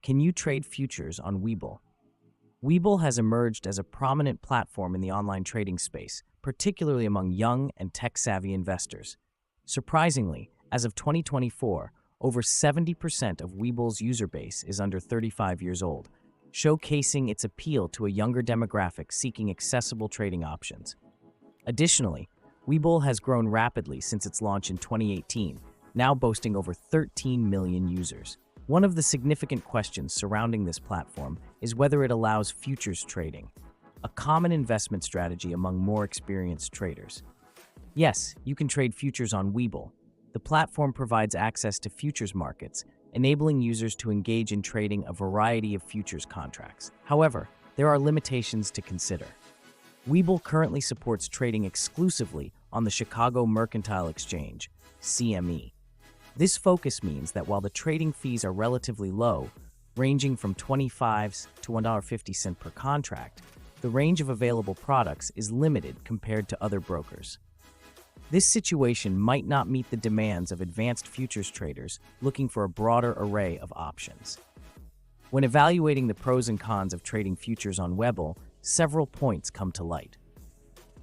Can you trade futures on Webull? Webull has emerged as a prominent platform in the online trading space, particularly among young and tech-savvy investors. Surprisingly, as of 2024, over 70% of Webull's user base is under 35 years old, showcasing its appeal to a younger demographic seeking accessible trading options. Additionally, Webull has grown rapidly since its launch in 2018, now boasting over 13 million users. One of the significant questions surrounding this platform is whether it allows futures trading, a common investment strategy among more experienced traders. Yes, you can trade futures on Webull. The platform provides access to futures markets, enabling users to engage in trading a variety of futures contracts. However, there are limitations to consider. Webull currently supports trading exclusively on the Chicago Mercantile Exchange, CME. This focus means that while the trading fees are relatively low, ranging from 25 cents to $1.50 per contract, the range of available products is limited compared to other brokers. This situation might not meet the demands of advanced futures traders looking for a broader array of options. When evaluating the pros and cons of trading futures on Webull, several points come to light.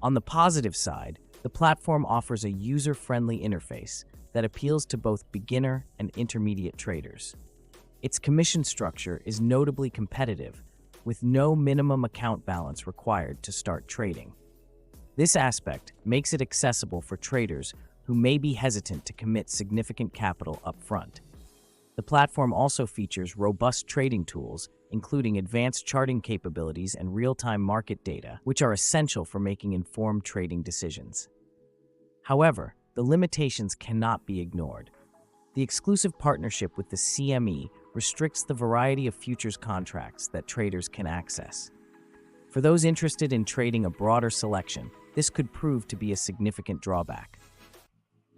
On the positive side, the platform offers a user-friendly interface that appeals to both beginner and intermediate traders. Its commission structure is notably competitive, with no minimum account balance required to start trading. This aspect makes it accessible for traders who may be hesitant to commit significant capital up front. The platform also features robust trading tools, including advanced charting capabilities and real-time market data, which are essential for making informed trading decisions. However, the limitations cannot be ignored. The exclusive partnership with the CME restricts the variety of futures contracts that traders can access. For those interested in trading a broader selection, this could prove to be a significant drawback.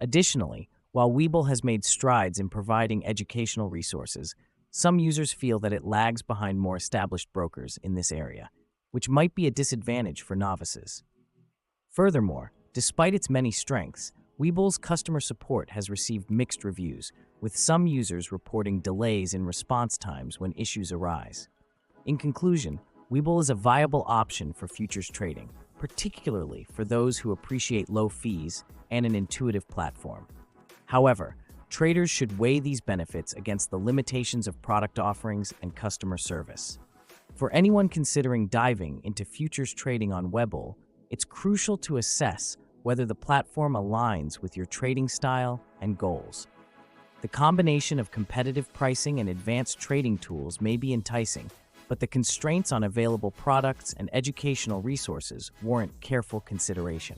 Additionally, while Webull has made strides in providing educational resources, some users feel that it lags behind more established brokers in this area, which might be a disadvantage for novices. Furthermore, despite its many strengths, Webull's customer support has received mixed reviews, with some users reporting delays in response times when issues arise. In conclusion, Webull is a viable option for futures trading, particularly for those who appreciate low fees and an intuitive platform. However, traders should weigh these benefits against the limitations of product offerings and customer service. For anyone considering diving into futures trading on Webull, it's crucial to assess whether the platform aligns with your trading style and goals. The combination of competitive pricing and advanced trading tools may be enticing, but the constraints on available products and educational resources warrant careful consideration.